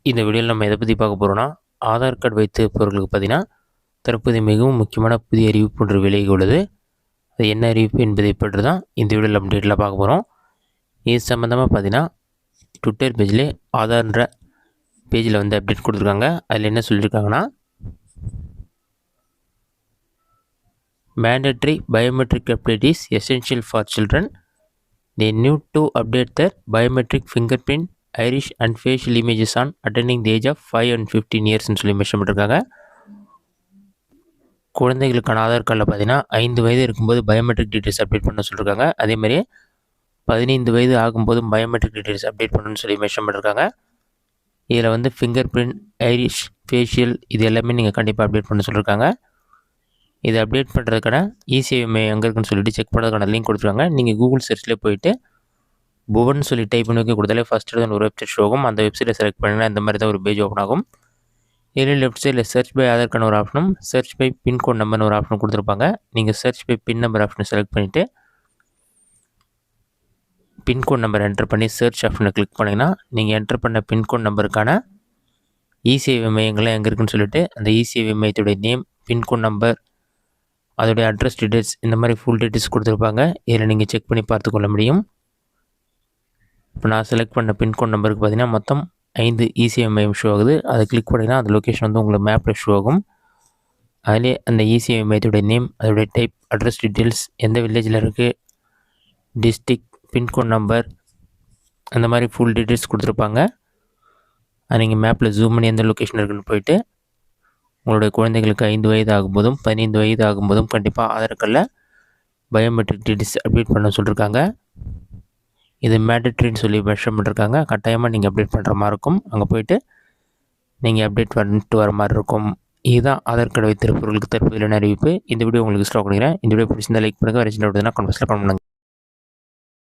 இந்த வீடியோவில் நம்ம எதை பற்றி பார்க்க போகிறோம்னா, ஆதார் கார்டு வைத்திருப்பவர்களுக்கு பார்த்தீங்கன்னா தற்போது மிகவும் முக்கியமான புதிய அறிவிப்பு ஒன்று விலகி உள்ளது. அது என்ன அறிவிப்பு என்பதை பற்றி தான் இந்த வீடியோவில் நம்ம டீட்டெயிலாக பார்க்க போகிறோம். இது சம்மந்தமாக பார்த்தீங்கன்னா ட்விட்டர் பேஜில் ஆதார்ன்ற பேஜில் வந்து அப்டேட் கொடுத்துருக்காங்க. அதில் என்ன சொல்லியிருக்காங்கன்னா, mandatory biometric update is essential for children. They need to update their biometric fingerprint, iris and facial images on attaining the age of 5 and 15 years சொல்லி மென்ஷன் பண்ணிருக்காங்க. குழந்தைகளுக்கான ஆதார் கார்டில் பார்த்தீங்கன்னா 5 வயது இருக்கும்போது பயோமெட்ரிக் டீட்டெயில்ஸ் அப்டேட் பண்ண சொல்லியிருக்காங்க. அதேமாதிரி 15 வயது ஆகும்போதும் பயோமெட்ரிக் டீட்டெயில்ஸ் அப்டேட் பண்ணணும்னு சொல்லி மென்ஷன் பண்ணிருக்காங்க. இதில் வந்து ஃபிங்கர் பிரிண்ட், ஐரிஷ், ஃபேஷியல் இது எல்லாமே நீங்கள் கண்டிப்பாக அப்டேட் பண்ண சொல்லியிருக்காங்க. இதை அப்டேட் பண்ணுறதுக்கான இசேவை எங்கே இருக்குன்னு சொல்லிட்டு செக் பண்ணுறதுக்கான லிங்க் கொடுத்துருக்காங்க. நீங்கள் கூகுள் சர்ச்லேயே போயிட்டு புவன் சொல்லி டைப் பண்ணி கொடுத்தாலே ஃபஸ்ட்டு ஒரு வெப்சைட் ஷோ ஆகும். அந்த வெப்சைட்டை செலக்ட் பண்ணிங்கன்னா இந்த மாதிரி தான் ஒரு பேஜ் ஓப்பன் ஆகும். இதில் லெஃப்ட் சைடில் சர்ச் பை ஆதார்க்கான ஒரு ஆப்ஷனும் சர்ச் பை பின்கோட் நம்பர்னு ஒரு ஆப்ஷன் கொடுத்துருப்பாங்க. நீங்கள் சர்ச் பை பின் நம்பர் ஆப்ஷனை செலக்ட் பண்ணிவிட்டு பின்கோட் நம்பர் என்டர் பண்ணி சர்ச் ஆப்ஷனை கிளிக் பண்ணிங்கன்னா நீங்கள் என்டர் பண்ண பின்கோட் நம்பருக்கான இசேவை மையங்கள்லாம் எங்கே இருக்குன்னு சொல்லிட்டு அந்த இசேவை மையத்துடைய நேம், பின்கோட் நம்பர், அதோடைய அட்ரஸ் டீட்டெயில்ஸ் இந்த மாதிரி ஃபுல் டீட்டெயில்ஸ் கொடுத்துருப்பாங்க. இதில் நீங்கள் செக் பண்ணி பார்த்துக்கொள்ள முடியும். இப்போ நான் செலக்ட் பண்ண பின்கோட் நம்பருக்கு பார்த்தீங்கன்னா மொத்தம் 5 இசேவை மையம் ஷோ ஆகுது. அதை கிளிக் பண்ணிங்கன்னா அந்த லொக்கேஷன் வந்து உங்களுக்கு மேப்பில் ஷோ ஆகும். அதிலே அந்த இசேவை மையத்துடைய நேம், அதோடைய டைப், அட்ரஸ் டீட்டெயில்ஸ், எந்த வில்லேஜில் இருக்குது, டிஸ்ட்ரிக், பின்கோட் நம்பர் அந்த மாதிரி ஃபுல் டீட்டெயில்ஸ் கொடுத்துருப்பாங்க. அது நீங்கள் மேப்பில் ஜூம் பண்ணி எந்த லொக்கேஷன் இருக்குன்னு போயிட்டு உங்களுடைய குழந்தைகளுக்கு 5 வயது ஆகும்போதும் 15 வயது ஆகும்போதும் கண்டிப்பாக ஆதார் கார்டில் பயோமெட்ரிக் டீட்டெயில்ஸ் அப்டேட் பண்ண சொல்லியிருக்காங்க. இது மேண்டட்ரின்னு சொல்லி மென்ஷன் பண்ணிருக்காங்க. கட்டாயமாக நீங்கள் அப்டேட் பண்ணுற மாதிரி இருக்கும். அங்கே போயிட்டு நீங்கள் அப்டேட் பண்ணிட்டு வர மாதிரி இருக்கும். இதுதான் ஆதார் கார்டு வைத்திருப்பவர்களுக்கு தற்போதைய அறிவிப்பு. இந்த வீடியோ உங்களுக்கு ஸ்டாக் பண்ணிக்கிறேன். இந்த வீடியோ பிடிச்சிருந்தால் லைக் பண்ணுங்கள். வேறு சின்ன கமெண்ட்ஸில் கமெண்ட் பண்ணுங்கள்.